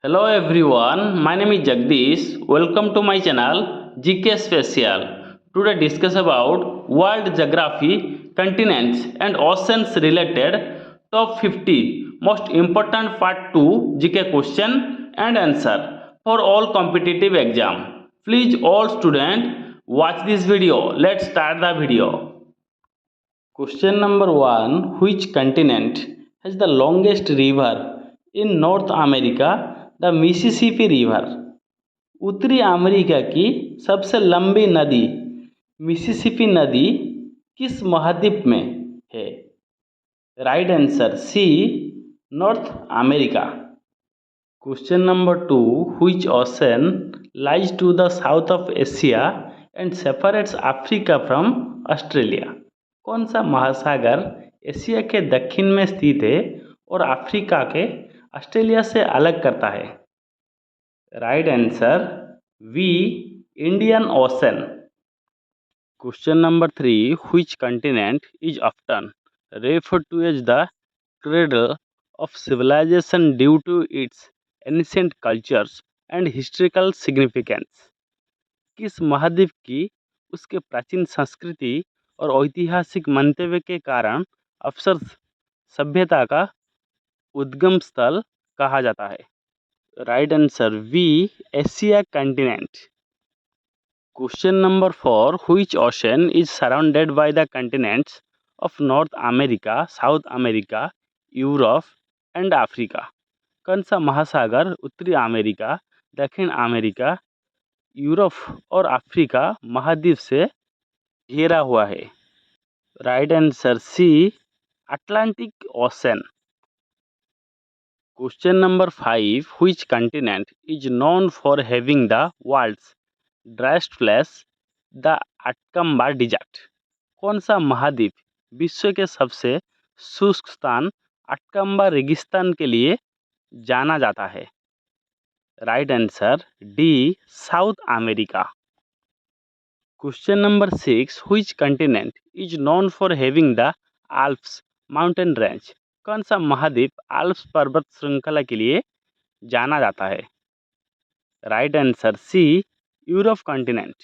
Hello everyone, my name is Jagdish. Welcome to my channel GK Special. Today discuss about world geography, continents and oceans related top 50 most important part 2 GK question and answer for all competitive exam. Please all student watch this video. Let's start the video. Question number 1. Which continent has the longest river in North America? The Mississippi River. उत्तरी America की सबसे लंबी नदी Mississippi नदी किस महाद्वीप में है? Right answer C, North America. Question number 2. Which ocean lies to the south of Asia and separates Africa from Australia? कौन सा महासागर एशिया के दक्षिण में स्थित है और अफ्रीका के ऑस्ट्रेलिया से अलग करता है? Right answer B, Indian Ocean. Question number 3. Which continent is often referred to as the cradle of civilization due to its ancient cultures and historical significance? किस महाद्वीप की उसके प्राचीन संस्कृति और ऐतिहासिक मंतव्य के कारण अक्सर सभ्यता का उद्गम स्थल कहा जाता है? Right answer B, Asia continent. Question number 4. Which ocean is surrounded by the continents of North America, South America, Europe and Africa? कौन सा महासागर उत्तरी अमेरिका, दक्षिण अमेरिका, यूरोप और अफ्रीका महाद्वीप से घेरा हुआ है? Right answer C, Atlantic Ocean. Question number 5. Which continent is known for having the world's driest place, the Atacama desert? कौन सा महाद्वीप विश्व के सबसे शुष्क स्थान अटकम्बा रेगिस्तान के लिए जाना जाता है? Right answer D, south America. Question number 6. Which continent is known for having the Alps mountain range? कौन सा महाद्वीप आल्प्स पर्वत श्रृंखला के लिए जाना जाता है? Right answer C, Europe continent.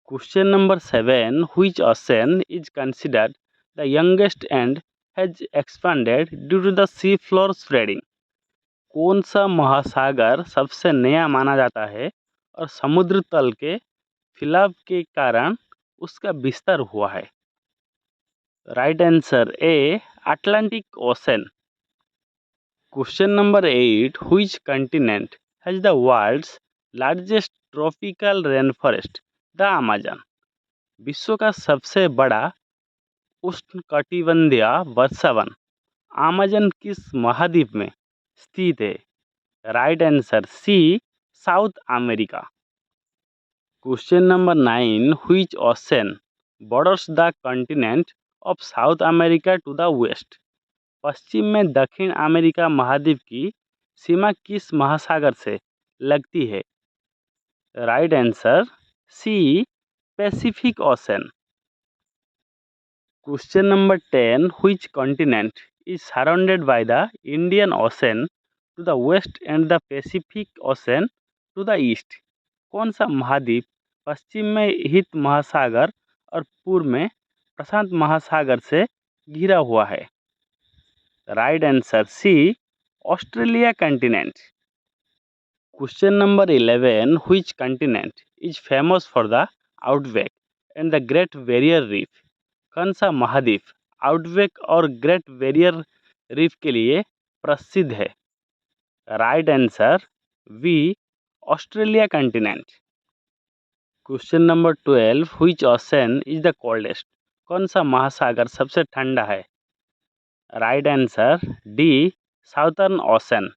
Question number 7. Which ocean is considered the youngest and has expanded due to the sea floor spreading? कौन सा महासागर सबसे नया माना जाता है और समुद्र तल के फैलाव के कारण उसका विस्तार हुआ है? Right answer A, Atlantic Ocean. Question number 8. Which continent has the world's largest tropical rain forest, the Amazon? विश्व का सबसे बड़ा उष्णकटिबंधीय वर्षा वन अमेजन किस महाद्वीप में स्थित है? Right answer C, South America. Question number 9. Which ocean borders the continent of South America to the west? पश्चिम में दक्षिण अमेरिका महाद्वीप की सीमा किस महासागर से लगती है? Right answer C, Pacific Ocean. Question number 10. Which continent is surrounded by the Indian Ocean to the west and the Pacific Ocean to the east? कौन सा महाद्वीप पश्चिम में हिंद महासागर और पूर्व में प्रशांत महासागर से घिरा हुआ है? Right answer C, Australia continent. Question number 11. Which continent is famous for the outback and the Great Barrier Reef? कौन सा महाद्वीप आउटबैक और ग्रेट बैरियर रीफ के लिए प्रसिद्ध है? Right answer B, Australia continent. Question number 12. Which ocean is the coldest? कौन सा महासागर सबसे ठंडा है? Right answer D, Southern Ocean.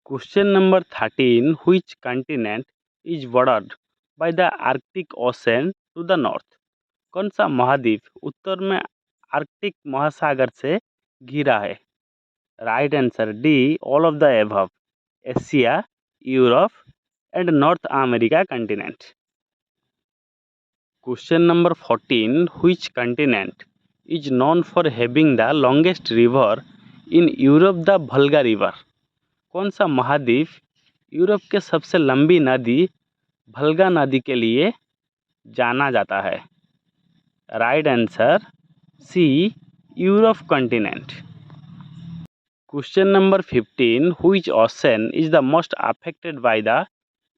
Question number 13. Which continent is bordered by the Arctic Ocean to the north? कौन सा महाद्वीप उत्तर में आर्कटिक महासागर से घिरा है? Right answer D, all of the above, Asia, Europe and north America continent. Question number 14. Which continent is known for having the longest river in Europe, the Volga river? कौन सा महाद्वीप यूरोप के सबसे लंबी नदी भल्गा नदी के लिए जाना जाता है? Right answer C, Europe continent. Question number 15, which ocean is the most affected by the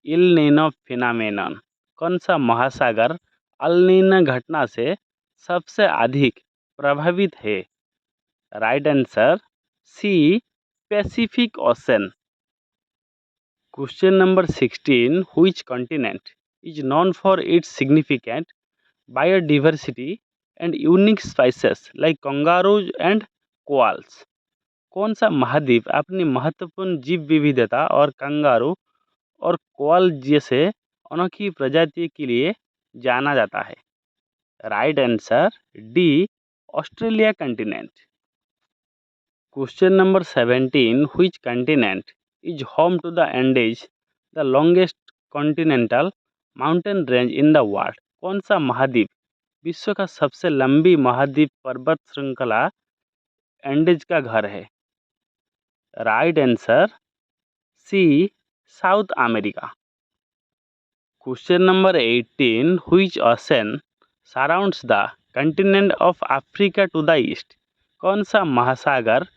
El Nino phenomenon? कौन सा महासागर अल नीनो घटना से सबसे अधिक प्रभावित है? Right answer C, Pacific Ocean. Question number 16, which continent is known for its significant biodiversity and unique spices like kangaroos and koalas? कौन सा महाद्वीप अपनी महत्वपूर्ण जीव विविधता और कंगारू और कोआल जैसे अनोखी प्रजाति के लिए जाना जाता है? Right answer D, Australia continent. Question number 17, which continent is home to the Andes, the longest continental mountain range in the world? कौन सा महाद्वीप विश्व का सबसे लंबी महाद्वीप पर्वत श्रृंखला एंडीज का घर है? Right answer C, South America. Question number 18, which ocean surrounds the continent of Africa to the east? कौन सा महासागर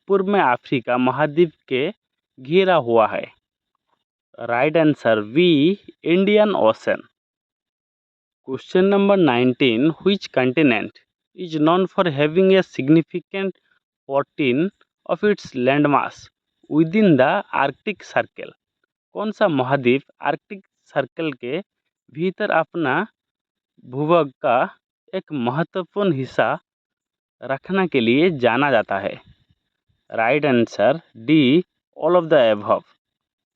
पूर्व में अफ्रीका महाद्वीप के घिरा हुआ है? Right answer B, Indian Ocean. Question number 19, which continent is known for having a significant portion of its landmass within the Arctic Circle? कौन सा महाद्वीप आर्कटिक सर्कल के भीतर अपना भूभाग का एक महत्वपूर्ण हिस्सा रखने के लिए जाना जाता है? Right answer D, all of the above,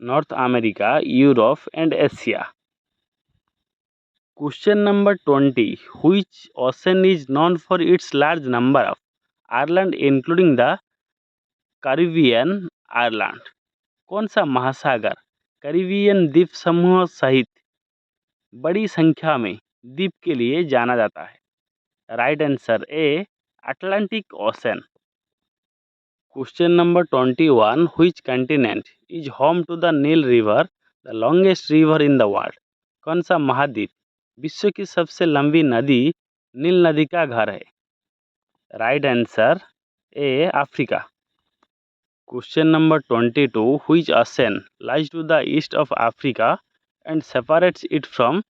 north America, Europe and Asia. Question number 20, which ocean is known for it's large number of island including the Caribbean island? कौन सा महासागर कैरिबियन द्वीप समूह सहित बड़ी संख्या में द्वीप के लिए जाना जाता है? Right answer A, Atlantic Ocean. Question number 21, which continent is home to the Nile river, the longest river in the world? कौन सा महाद्वीप विश्व की सबसे लंबी नदी नील नदी का घर है? Right answer A, Africa. Question number 22, which ocean lies to the east of Africa and separates it from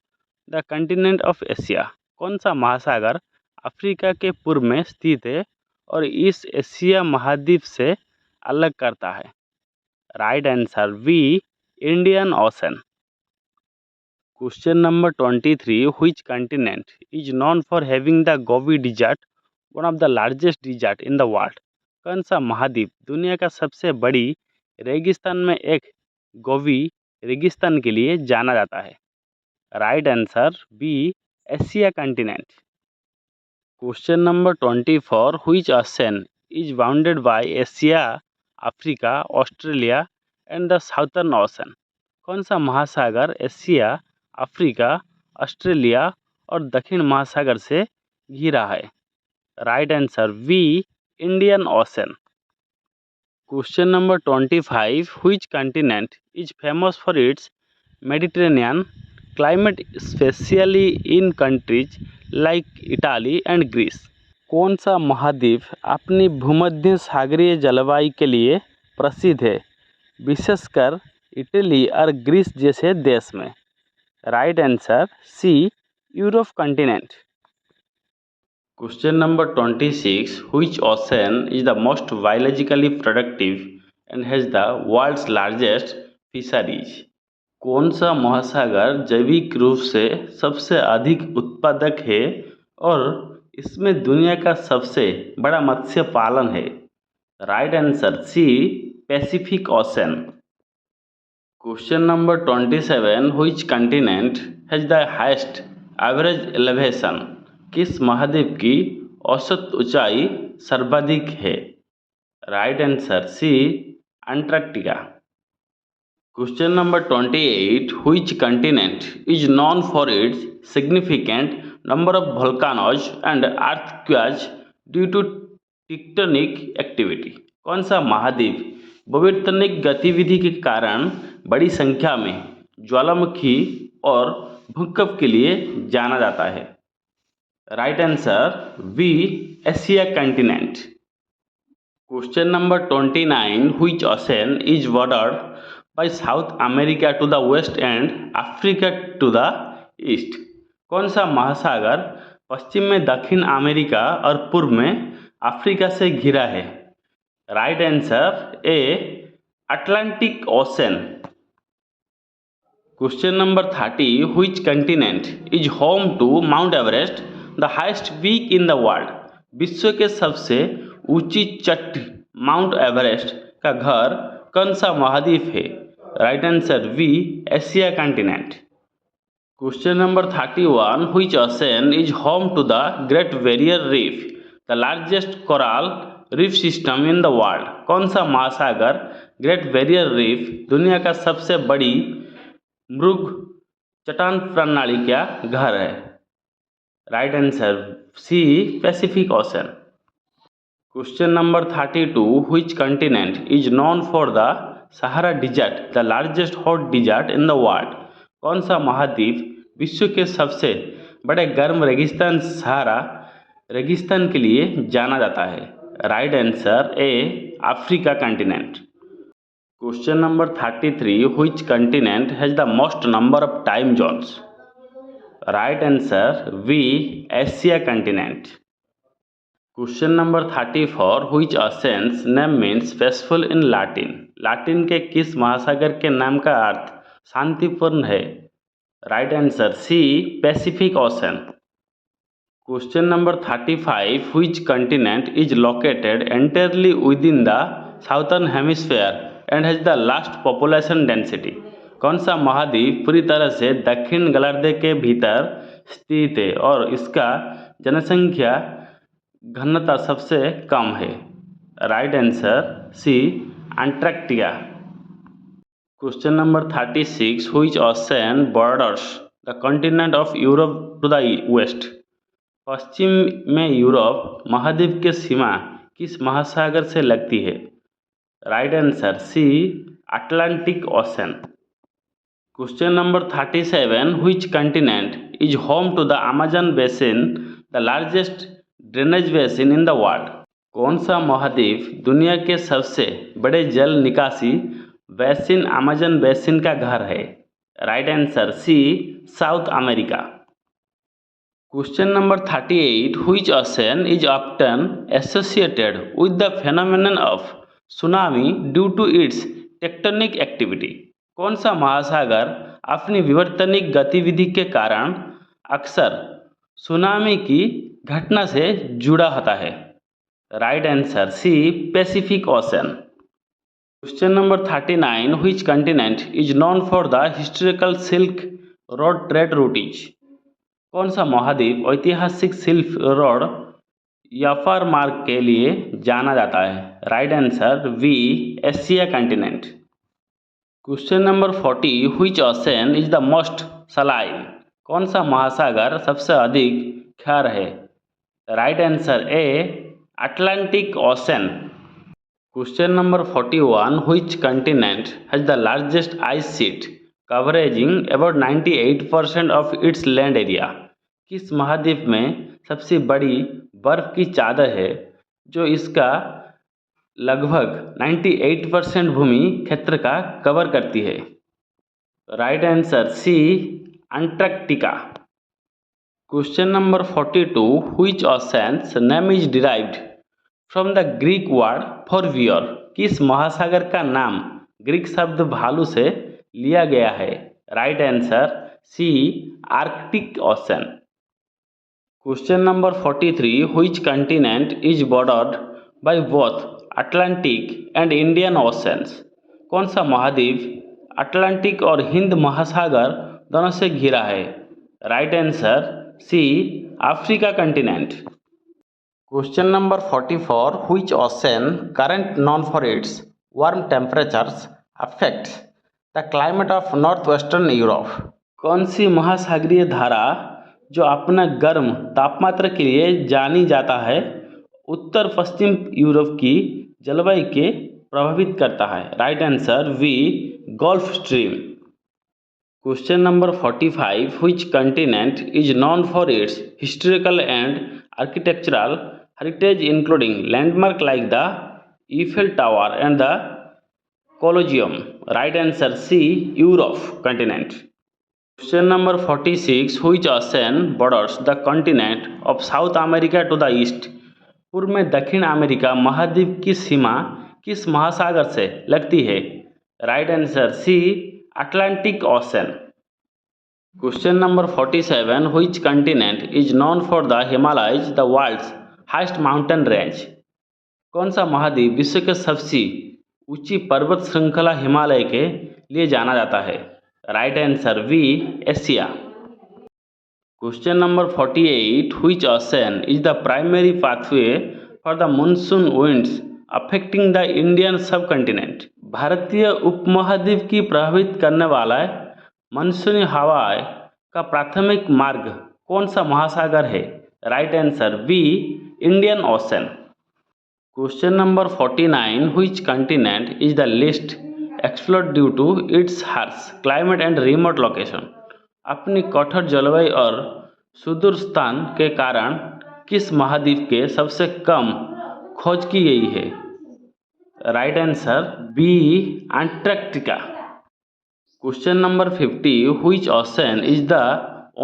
the continent of Asia? कौन सा महासागर अफ्रीका के पूर्व में स्थित है और इस एशिया महाद्वीप से अलग करता है? Right answer B, Indian Ocean. Question number 23, which continent is known for having the Gobi desert, one of the largest desert in the world? कौन सा महाद्वीप दुनिया का सबसे बड़ी रेगिस्तान में एक गोबी रेगिस्तान के लिए जाना जाता है? Right answer B, Asia continent. Question number 24, which ocean is bounded by Asia, Africa, Australia and the Southern Ocean? कौन सा महासागर एशिया, अफ्रीका, ऑस्ट्रेलिया और दक्षिण महासागर से घिरा है? Right answer B, Indian Ocean. Question number 25, which continent is famous for its Mediterranean climate especially in countries like Italy and Greece? कौन सा महाद्वीप अपनी भूमध्य सागरीय जलवायु के लिए प्रसिद्ध है, विशेषकर इटली और ग्रीस जैसे देश में? Right answer C, Europe continent. Question number 26, which ocean is the most biologically productive and has the world's largest fisheries? कौन सा महासागर जैविक रूप से सबसे अधिक उत्पादक है और इसमें दुनिया का सबसे बड़ा मत्स्य पालन है? Right answer C, Pacific Ocean. Question number 27, which continent has the highest average elevation? किस महाद्वीप की औसत ऊंचाई सर्वाधिक है? Right answer C, Antarctica. Question number 28, which continent is known for its significant number of volcanoes and earthquakes due to tectonic activity? कौन सा महाद्वीप भूविवर्तनिक गतिविधि के कारण बड़ी संख्या में ज्वालामुखी और भूकंप के लिए जाना जाता है। Right answer B, Asia continent. Question number 29, which ocean is bordered by South America to the west and Africa to the east? कौन सा महासागर पश्चिम में दक्षिण अमेरिका और पूर्व में अफ्रीका से घिरा है? Right answer A, Atlantic Ocean. Question number 30, which continent is home to Mount Everest, the highest peak in the world? विश्व के सबसे ऊंची चोटी माउंट एवरेस्ट का घर कौन सा महाद्वीप है? Right answer B, Asia continent. Question number 31, which ocean is home to the Great Barrier Reef, the largest coral reef system in the world? कौन सा महासागर ग्रेट बैरियर रीफ दुनिया का सबसे बड़ी मृग चट्टान प्रणाली का घर है? Right answer C, Pacific Ocean. Question number 32, which continent is known for the Sahara Desert, the largest hot desert in the world? कौन सा महाद्वीप विश्व के सबसे बड़े गर्म रेगिस्तान सहारा रेगिस्तान के लिए जाना जाता है? Right answer A, Africa continent. Question number 33, which continent has the most number of time zones? Right answer B, Asia continent. Question number 34, which ocean's name means peaceful in Latin? Latin के किस महासागर के नाम का अर्थ शांतिपूर्ण है? Right answer C, Pacific Ocean. Question number 35, which continent is located entirely within the southern hemisphere and has the least population density? कौन सा महाद्वीप पूरी तरह से दक्षिण गोलार्ध के भीतर स्थित है और इसका जनसंख्या घनत्व सबसे कम है? Right answer C, Antarctica. Question number 36, which ocean borders the continent of Europe to the west? पश्चिम में यूरोप महाद्वीप की सीमा किस महासागर से लगती है? Right answer C, Atlantic Ocean. Question number 37, which continent is home to the Amazon basin, the largest drainage basin in the world? कौन सा महाद्वीप दुनिया के सबसे बड़े जल निकासी बेसिन अमेजन बेसिन का घर है? Right answer C, South America. Question number 38, which ocean is often associated with the phenomenon of tsunami due to its tectonic activity? कौन सा महासागर अपनी विवर्तनिक गतिविधि के कारण अक्सर सुनामी की घटना से जुड़ा होता है? Right answer C, Pacific Ocean. Question number 39, which continent is known for the historical Silk Road trade routes? कौन सा महाद्वीप ऐतिहासिक सिल्क रोड व्यापार मार्ग के लिए जाना जाता है? Right answer B, Asia continent. Question number 40, which ocean is the most saline? कौन सा महासागर सबसे अधिक खार है? Right answer A, Atlantic Ocean. Question number 41, which continent has the largest ice sheet covering about 98% of its land area? किस महाद्वीप में सबसे बड़ी बर्फ की चादर है जो इसका लगभग 98% भूमि क्षेत्र का कवर करती है? Right answer C, Antarctica. Question number 42, which ocean's name is derived from the Greek word for bear? किस महासागर का नाम ग्रीक शब्द भालू से लिया गया है? Right answer C, Arctic Ocean. Question number 43, which continent is bordered by both Atlantic and Indian Oceans? कौन सा महाद्वीप अटलांटिक और हिंद महासागर दोनों से घिरा है? Right answer C, Africa continent. Question number 44, which ocean current known for its warm temperatures affects the climate of northwestern Europe? कौन सी महासागरीय धारा जो अपना गर्म तापमात्रा के लिए जानी जाता है उत्तर पश्चिम यूरोप की जलवायु के प्रभावित करता है? Right answer B, Gulf Stream. Question number 45, which continent is known for its historical and architectural heritage including landmark like the Eiffel Tower and the Colosseum? Right answer C, Europe continent. Question number 46, which ocean borders the continent of South America to the east? पूर्व में दक्षिण America महाद्वीप की सीमा किस महासागर से लगती है? Right answer C, Atlantic Ocean. Question number 47, which continent is known for the Himalayas, the world's highest mountain range? कौन सा महाद्वीप विश्व के सबसे ऊंची पर्वत श्रृंखला हिमालय के लिए जाना जाता है? Right answer B, Asia. Question number 48, which ocean is the primary pathway for the monsoon winds affecting the Indian subcontinent? भारतीय उपमहाद्वीप की प्रभावित करने वाला मानसूनी हवाएं का प्राथमिक मार्ग कौन सा महासागर है? Right answer B, Indian Ocean. Question number 49, which continent is the least explored due to its harsh climate and remote location? अपनी कठोर जलवायु और सुदूर स्थान के कारण किस महाद्वीप के सबसे कम खोज की गई है? Right answer B, Antarctica. Question number 50, which ocean is the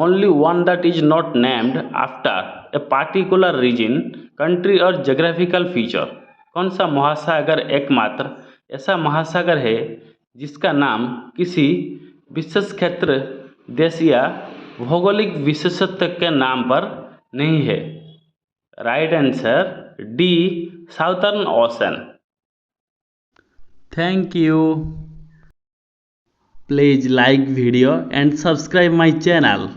only one that is not named after a particular region, country or geographical feature? कौन सा महासागर एकमात्र ऐसा महासागर है जिसका नाम किसी विशेष क्षेत्र, देश या भौगोलिक विशेषत्व के नाम पर नहीं है? Right answer D, Southern ocean. Thank you. Please like video and subscribe my channel.